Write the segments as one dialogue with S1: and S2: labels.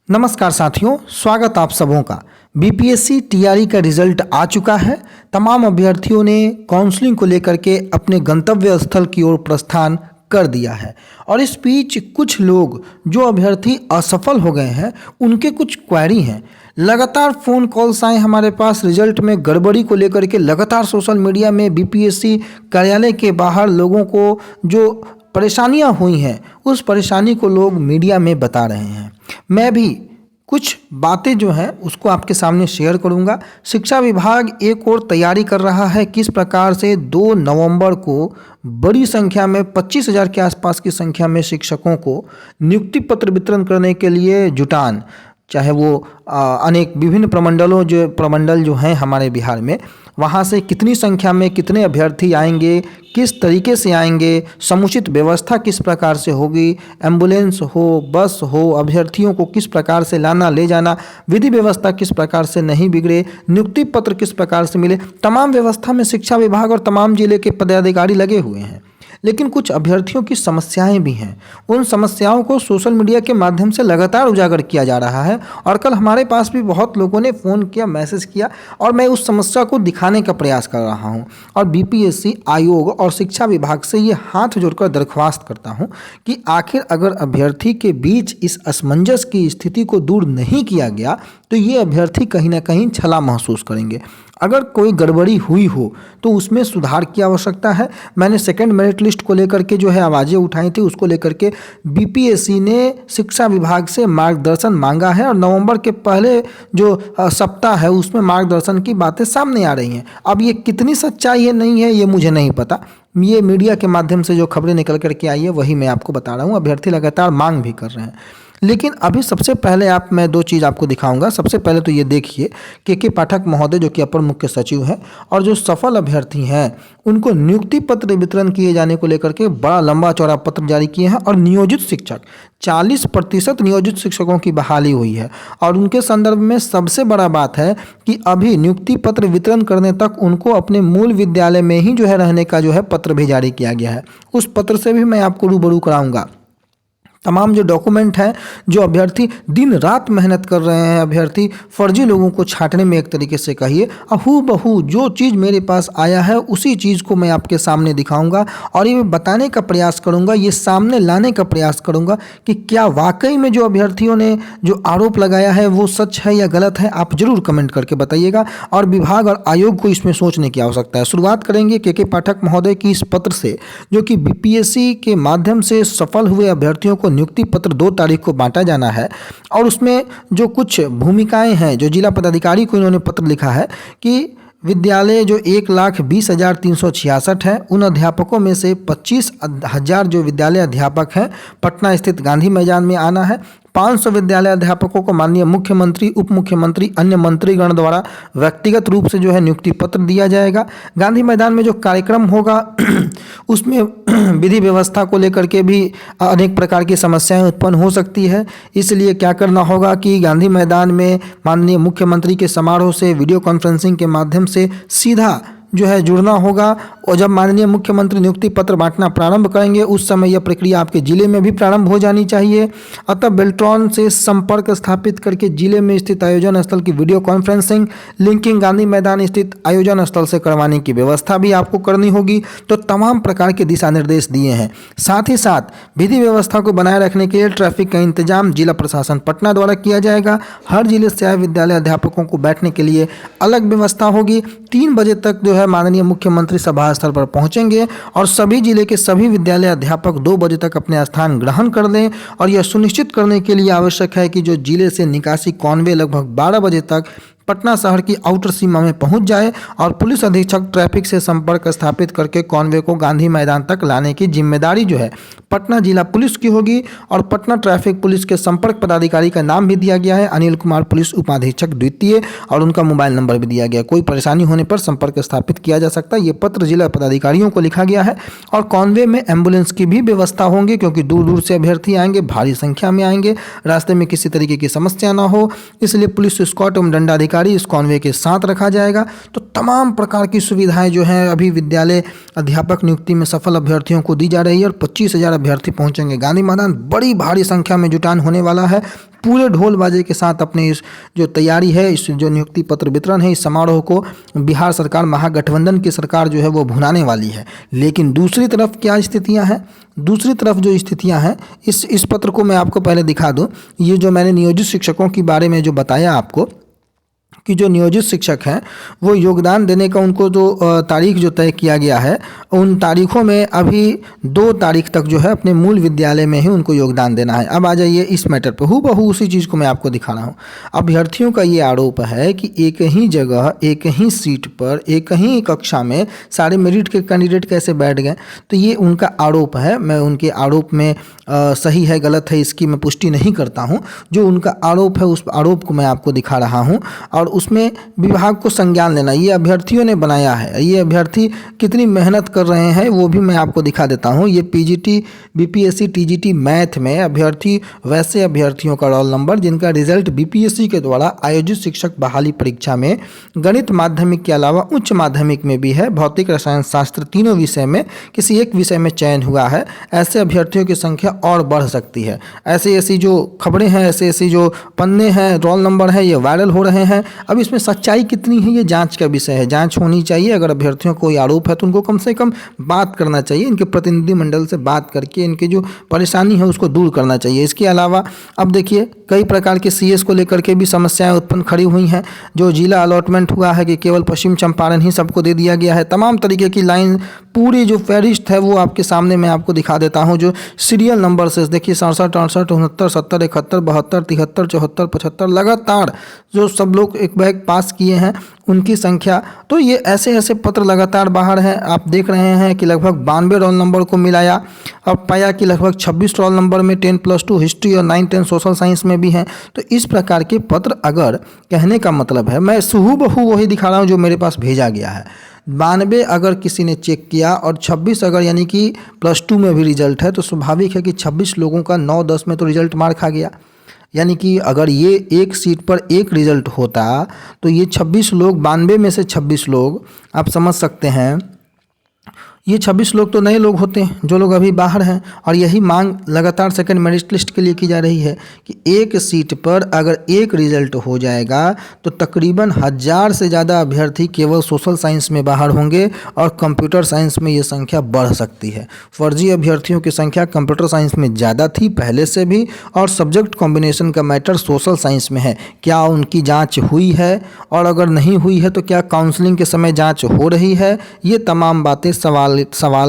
S1: नमस्कार साथियों, स्वागत आप सबों का। बीपीएससी टीआरई का रिजल्ट आ चुका है। तमाम अभ्यर्थियों ने काउंसलिंग को लेकर के अपने गंतव्य स्थल की ओर प्रस्थान कर दिया है और इस बीच कुछ लोग जो अभ्यर्थी असफल हो गए हैं उनके कुछ क्वेरी हैं। लगातार फ़ोन कॉल्स आए हमारे पास रिजल्ट में गड़बड़ी को लेकर के। लगातार सोशल मीडिया में बीपीएससी कार्यालय के बाहर लोगों को जो परेशानियां हुई हैं उस परेशानी को लोग मीडिया में बता रहे हैं। मैं भी कुछ बातें जो हैं उसको आपके सामने शेयर करूंगा। शिक्षा विभाग एक और तैयारी कर रहा है किस प्रकार से 2 नवंबर को बड़ी संख्या में 25,000 के आसपास की संख्या में शिक्षकों को नियुक्ति पत्र वितरण करने के लिए जुटान, चाहे वो अनेक विभिन्न प्रमंडल जो हैं हमारे बिहार में, वहाँ से कितनी संख्या में कितने अभ्यर्थी आएंगे, किस तरीके से आएंगे, समुचित व्यवस्था किस प्रकार से होगी, एम्बुलेंस हो, बस हो, अभ्यर्थियों को किस प्रकार से लाना ले जाना, विधि व्यवस्था किस प्रकार से नहीं बिगड़े, नियुक्ति पत्र किस प्रकार से मिले, तमाम व्यवस्था में शिक्षा विभाग और तमाम जिले के पदाधिकारी लगे हुए हैं। लेकिन कुछ अभ्यर्थियों की समस्याएं भी हैं। उन समस्याओं को सोशल मीडिया के माध्यम से लगातार उजागर किया जा रहा है और कल हमारे पास भी बहुत लोगों ने फ़ोन किया, मैसेज किया और मैं उस समस्या को दिखाने का प्रयास कर रहा हूं। और बीपीएससी आयोग और शिक्षा विभाग से ये हाथ जोड़कर दरख्वास्त करता हूं कि आखिर अगर अभ्यर्थी के बीच इस असमंजस की स्थिति को दूर नहीं किया गया तो ये अभ्यर्थी कहीं ना कहीं छला महसूस करेंगे। अगर कोई गड़बड़ी हुई हो तो उसमें सुधार की आवश्यकता है। मैंने सेकंड मेरिट लिस्ट को लेकर के जो है आवाज़ें उठाई थी, उसको लेकर के बीपीएससी ने शिक्षा विभाग से मार्गदर्शन मांगा है और नवंबर के पहले जो सप्ताह है उसमें मार्गदर्शन की बातें सामने आ रही हैं। अब ये कितनी सच्चाई है नहीं है ये मुझे नहीं पता, ये मीडिया के माध्यम से जो खबरें निकल करके आई है वही मैं आपको बता रहा हूँ। अभ्यर्थी लगातार मांग भी कर रहे हैं। लेकिन अभी सबसे पहले मैं 2 चीज़ आपको दिखाऊंगा। सबसे पहले तो ये देखिए के पाठक महोदय जो कि अपर मुख्य सचिव हैं और जो सफल अभ्यर्थी हैं उनको नियुक्ति पत्र वितरण किए जाने को लेकर के बड़ा लंबा चौड़ा पत्र जारी किए हैं और नियोजित शिक्षक 40% नियोजित शिक्षकों की बहाली हुई है। और उनके संदर्भ में सबसे बड़ा बात है कि अभी नियुक्ति पत्र वितरण करने तक उनको अपने मूल विद्यालय में ही जो है रहने का जो है पत्र भी जारी किया गया है। उस पत्र से भी मैं आपको रूबरू कराऊंगा। तमाम जो डॉक्यूमेंट हैं, जो अभ्यर्थी दिन रात मेहनत कर रहे हैं, अभ्यर्थी फर्जी लोगों को छांटने में एक तरीके से कहिए, हूबहू जो चीज़ मेरे पास आया है उसी चीज़ को मैं आपके सामने दिखाऊंगा और ये बताने का प्रयास करूंगा, ये सामने लाने का प्रयास करूंगा कि क्या वाकई में जो अभ्यर्थियों ने जो आरोप लगाया है वो सच है या गलत है। आप जरूर कमेंट करके बताइएगा और विभाग और आयोग को इसमें सोचने की आवश्यकता है। शुरुआत करेंगे के पाठक महोदय की इस पत्र से जो कि बीपीएससी के माध्यम से सफल हुए अभ्यर्थियों को नियुक्ति पत्र 2 तारीख को बांटा जाना है। और उसमें जो कुछ भूमिकाएं हैं, जो जिला पदाधिकारी को इन्होंने पत्र लिखा है कि विद्यालय जो 1,20,366 है, उन अध्यापकों में से 25,000 जो विद्यालय अध्यापक हैं पटना स्थित गांधी मैदान में आना है। 500 विद्यालय अध्यापकों को माननीय मुख्यमंत्री, उप मुख्यमंत्री, अन्य मंत्रीगण द्वारा व्यक्तिगत रूप से जो है नियुक्ति पत्र दिया जाएगा। गांधी मैदान में जो कार्यक्रम होगा उसमें विधि व्यवस्था को लेकर के भी अनेक प्रकार की समस्याएं उत्पन्न हो सकती है। इसलिए क्या करना होगा कि गांधी मैदान में माननीय मुख्यमंत्री के समारोह से वीडियो कॉन्फ्रेंसिंग के माध्यम से सीधा जो है जुड़ना होगा और जब माननीय मुख्यमंत्री नियुक्ति पत्र बांटना प्रारंभ करेंगे उस समय यह प्रक्रिया आपके जिले में भी प्रारंभ हो जानी चाहिए। अतः बेल्ट्रॉन से संपर्क स्थापित करके जिले में स्थित आयोजन स्थल की वीडियो कॉन्फ्रेंसिंग लिंकिंग गांधी मैदान स्थित आयोजन स्थल से करवाने की व्यवस्था भी आपको करनी होगी। तो तमाम प्रकार के दिशा निर्देश दिए हैं। साथ ही साथ विधि व्यवस्था को बनाए रखने के लिए ट्रैफिक का इंतजाम जिला प्रशासन पटना द्वारा किया जाएगा। हर जिले से आए विद्यालय अध्यापकों को बैठने के लिए अलग व्यवस्था होगी। 3 बजे तक जो है माननीय मुख्यमंत्री सभा स्थल पर पहुंचेंगे और सभी जिले के सभी विद्यालय अध्यापक 2 बजे तक अपने स्थान ग्रहण कर लें। और यह सुनिश्चित करने के लिए आवश्यक है कि जो जिले से निकासी कॉन्वे लगभग 12 बजे तक पटना शहर की आउटर सीमा में पहुंच जाए और पुलिस अधीक्षक ट्रैफिक से संपर्क स्थापित करके कॉन्वे को गांधी मैदान तक लाने की जिम्मेदारी जो है पटना जिला पुलिस की होगी। और पटना ट्रैफिक पुलिस के संपर्क पदाधिकारी का नाम भी दिया गया है अनिल कुमार पुलिस उपाधीक्षक द्वितीय और उनका मोबाइल नंबर भी दिया गया। कोई परेशानी होने पर संपर्क स्थापित किया जा सकता है। ये पत्र जिला पदाधिकारियों को लिखा गया है। और कॉन्वे में एम्बुलेंस की भी व्यवस्था होंगी क्योंकि दूर दूर से अभ्यर्थी आएंगे, भारी संख्या में आएंगे, रास्ते में किसी तरीके की समस्या ना हो, इसलिए पुलिस स्क्वाड एवं दंडाधिकारी खिलाड़ी इस कॉन्वे के साथ रखा जाएगा। तो तमाम प्रकार की सुविधाएं जो हैं अभी विद्यालय अध्यापक नियुक्ति में सफल अभ्यर्थियों को दी जा रही है और 25,000 अभ्यर्थी पहुंचेंगे गांधी मैदान। बड़ी भारी संख्या में जुटान होने वाला है। पूरे ढोल बाजे के साथ अपने इस जो तैयारी है, इस जो नियुक्ति पत्र वितरण है, इस समारोह को बिहार सरकार, महागठबंधन की सरकार जो है वो भुनाने वाली है। लेकिन दूसरी तरफ क्या स्थितियां हैं? दूसरी तरफ जो स्थितियां हैं, इस पत्र को मैं आपको पहले दिखा दूं। ये जो मैंने नियोजित शिक्षकों के बारे में जो बताया आपको कि जो नियोजित शिक्षक हैं वो योगदान देने का उनको जो तारीख जो तय किया गया है, उन तारीखों में अभी 2 तारीख तक जो है अपने मूल विद्यालय में ही उनको योगदान देना है। अब आ जाइए इस मैटर पर, हूबहू उसी चीज़ को मैं आपको दिखा रहा हूँ। अभ्यर्थियों का ये आरोप है कि एक ही जगह, एक ही सीट पर, एक ही कक्षा में सारे मेरिट के कैंडिडेट कैसे बैठ गए। तो ये उनका आरोप है। मैं उनके आरोप में सही है गलत है इसकी मैं पुष्टि नहीं करता हूँ। जो उनका आरोप है उस आरोप को मैं आपको दिखा रहा हूँ और उसमें विभाग को संज्ञान लेना। ये अभ्यर्थियों ने बनाया है। ये अभ्यर्थी कितनी मेहनत कर रहे हैं वो भी मैं आपको दिखा देता हूँ। ये पीजीटी, बीपीएससी, टीजीटी मैथ में अभ्यर्थी, वैसे अभ्यर्थियों का रोल नंबर जिनका रिजल्ट बीपीएससी के द्वारा आयोजित शिक्षक बहाली परीक्षा में गणित माध्यमिक के अलावा उच्च माध्यमिक में भी है, भौतिक, रसायन शास्त्र तीनों विषय में किसी एक विषय में चयन हुआ है। ऐसे अभ्यर्थियों की संख्या और बढ़ सकती है। ऐसी जो खबरें हैं, ऐसी जो पन्ने हैं, रोल नंबर हैं, ये वायरल हो रहे हैं। अब इसमें सच्चाई कितनी है ये जांच का विषय है। जांच होनी चाहिए। अगर अभ्यर्थियों को कोई आरोप है तो उनको कम से कम बात करना चाहिए, इनके प्रतिनिधि मंडल से बात करके इनकी जो परेशानी है उसको दूर करना चाहिए। इसके अलावा अब देखिए कई प्रकार के सीएस को लेकर के भी समस्याएं उत्पन्न खड़ी हुई हैं। जो जिला अलॉटमेंट हुआ है कि केवल पश्चिम चंपारण ही सबको दे दिया गया है। तमाम तरीके की लाइन, पूरी जो फहरिस्त है वो आपके सामने मैं आपको दिखा देता हूँ। जो सीरियल नंबर से देखिए 67, 68, 69, 70, 71, 72, 73, 74, 75 लगातार जो सब लोग एक बैग पास किए हैं उनकी संख्या। तो ये ऐसे पत्र लगातार बाहर हैं। आप देख रहे हैं कि लगभग 92 रोल नंबर को मिलाया और पाया कि लगभग 26 रोल नंबर में 10+2 हिस्ट्री और 9, 10 सोशल साइंस में भी हैं। तो इस प्रकार के पत्र, अगर कहने का मतलब है, मैं हूबहू वही दिखा रहा हूँ जो मेरे पास भेजा गया है। 92 अगर किसी ने चेक किया और 26 अगर यानी कि +2 में भी रिजल्ट है तो स्वाभाविक है कि 26 लोगों का 9-10 में तो रिजल्ट मार खा गया। यानी कि अगर ये एक सीट पर एक रिजल्ट होता तो ये 26 लोग, 92 में से 26 लोग, आप समझ सकते हैं ये 26 लोग तो नए लोग होते हैं जो लोग अभी बाहर हैं। और यही मांग लगातार सेकंड मेरिट लिस्ट के लिए की जा रही है कि एक सीट पर अगर एक रिजल्ट हो जाएगा तो तकरीबन 1000 से ज़्यादा अभ्यर्थी केवल सोशल साइंस में बाहर होंगे और कंप्यूटर साइंस में ये संख्या बढ़ सकती है। फर्जी अभ्यर्थियों की संख्या कंप्यूटर साइंस में ज़्यादा थी पहले से भी, और सब्जेक्ट कॉम्बिनेशन का मैटर सोशल साइंस में है। क्या उनकी जाँच हुई है, और अगर नहीं हुई है तो क्या काउंसलिंग के समय जाँच हो रही है? ये तमाम बातें सवाल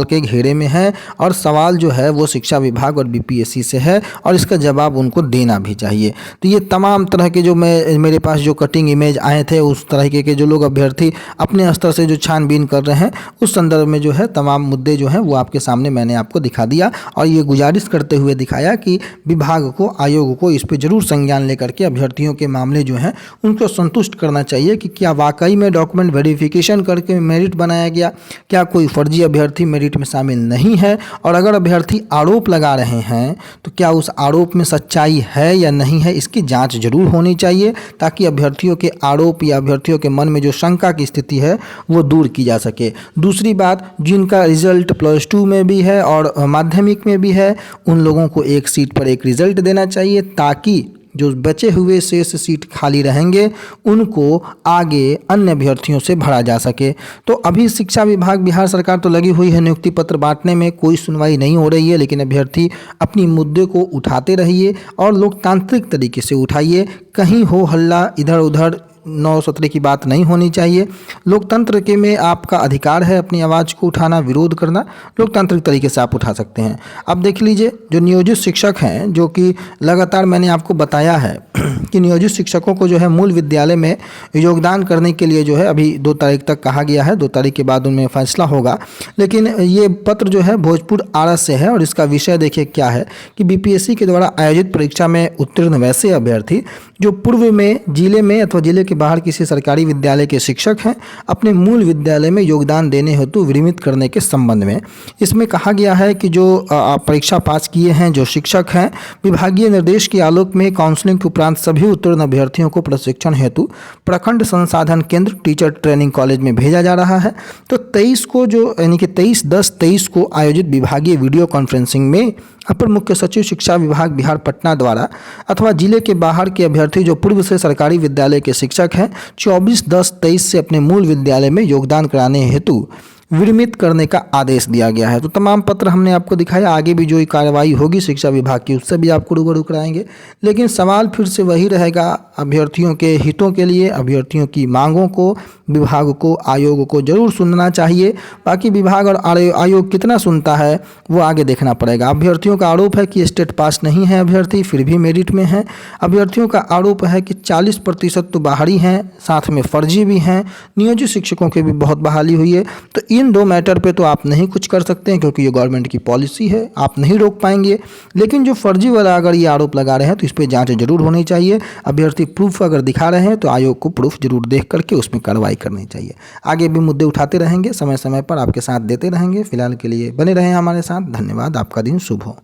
S1: के घेरे में है और सवाल जो है वो शिक्षा विभाग और बीपीएससी से है और इसका जवाब उनको देना भी चाहिए। तो ये तमाम तरह के जो मेरे पास जो कटिंग इमेज आए थे, उस तरह के जो लोग अभ्यर्थी अपने स्तर से जो छानबीन कर रहे हैं, उस संदर्भ में जो है तमाम मुद्दे जो हैं वो आपके सामने मैंने आपको दिखा दिया और ये गुजारिश करते हुए दिखाया कि विभाग को, आयोग को इस पर जरूर संज्ञान लेकर के अभ्यर्थियों के मामले जो हैं उनको संतुष्ट करना चाहिए कि क्या वाकई में डॉक्यूमेंट वेरिफिकेशन करके मेरिट बनाया गया, क्या कोई फर्जी अभ्यर्थी मेरिट में शामिल नहीं है, और अगर अभ्यर्थी आरोप लगा रहे हैं तो क्या उस आरोप में सच्चाई है या नहीं है, इसकी जांच जरूर होनी चाहिए ताकि अभ्यर्थियों के आरोप या अभ्यर्थियों के मन में जो शंका की स्थिति है वो दूर की जा सके। दूसरी बात, जिनका रिजल्ट +2 में भी है और माध्यमिक में भी है, उन लोगों को एक सीट पर एक रिजल्ट देना चाहिए ताकि जो बचे हुए शेष सीट खाली रहेंगे उनको आगे अन्य अभ्यर्थियों से भरा जा सके। तो अभी शिक्षा विभाग, बिहार सरकार तो लगी हुई है नियुक्ति पत्र बांटने में, कोई सुनवाई नहीं हो रही है, लेकिन अभ्यर्थी अपनी मुद्दे को उठाते रहिए और लोकतांत्रिक तरीके से उठाइए। कहीं हो हल्ला, इधर उधर 9-17 की बात नहीं होनी चाहिए। लोकतंत्र के में आपका अधिकार है अपनी आवाज़ को उठाना, विरोध करना, लोकतांत्रिक तरीके से आप उठा सकते हैं। अब देख लीजिए, जो नियोजित शिक्षक हैं, जो कि लगातार मैंने आपको बताया है कि नियोजित शिक्षकों को जो है मूल विद्यालय में योगदान करने के लिए जो है अभी 2 तारीख तक कहा गया है। 2 तारीख के बाद उनमें फैसला होगा। लेकिन ये पत्र जो है भोजपुर आरस से है और इसका विषय देखिए क्या है कि बीपीएससी के द्वारा आयोजित परीक्षा में उत्तीर्ण वैसे अभ्यर्थी जो पूर्व में जिले में अथवा जिले के बाहर किसी सरकारी विद्यालय के शिक्षक हैं, अपने मूल विद्यालय में योगदान देने हेतु विनियमित करने के संबंध में इसमें कहा गया है कि जो परीक्षा पास किए हैं जो शिक्षक हैं, विभागीय निर्देश के आलोक में काउंसलिंग के उपरांत सभी सभी उत्तीर्ण अभ्यर्थियों को प्रशिक्षण हेतु प्रखंड संसाधन केंद्र टीचर ट्रेनिंग कॉलेज में भेजा जा रहा है। तो 23 को जो यानी कि 23/10/23 को आयोजित विभागीय वीडियो कॉन्फ्रेंसिंग में अपर मुख्य सचिव शिक्षा विभाग बिहार पटना द्वारा अथवा जिले के बाहर के अभ्यर्थी जो पूर्व से सरकारी विद्यालय के शिक्षक हैं 24/10/23 से अपने मूल विद्यालय में योगदान कराने हेतु विनियमित करने का आदेश दिया गया है। तो तमाम पत्र हमने आपको दिखाया, आगे भी जो कार्रवाई होगी शिक्षा विभाग की उससे भी आपको रूबरू कराएंगे। लेकिन सवाल फिर से वही रहेगा, अभ्यर्थियों के हितों के लिए अभ्यर्थियों की मांगों को विभाग को आयोग को जरूर सुनना चाहिए। बाकी विभाग और आयोग कितना सुनता है वो आगे देखना पड़ेगा। अभ्यर्थियों का आरोप है कि स्टेट पास नहीं है अभ्यर्थी, फिर भी मेरिट में है। अभ्यर्थियों का आरोप है कि 40% तो बाहरी हैं, साथ में फर्जी भी हैं। नियोजित शिक्षकों की भी बहुत बहाली हुई है। तो इन 2 मैटर पे तो आप नहीं कुछ कर सकते हैं क्योंकि ये गवर्नमेंट की पॉलिसी है, आप नहीं रोक पाएंगे। लेकिन जो फर्जी वाला अगर ये आरोप लगा रहे हैं तो इस पर जांच जरूर होनी चाहिए। अभ्यर्थी प्रूफ अगर दिखा रहे हैं तो आयोग को प्रूफ जरूर देख करके उसमें कार्रवाई करनी चाहिए। आगे भी मुद्दे उठाते रहेंगे, समय समय पर आपके साथ देते रहेंगे। फिलहाल के लिए बने रहें हमारे साथ। धन्यवाद, आपका दिन शुभ हो।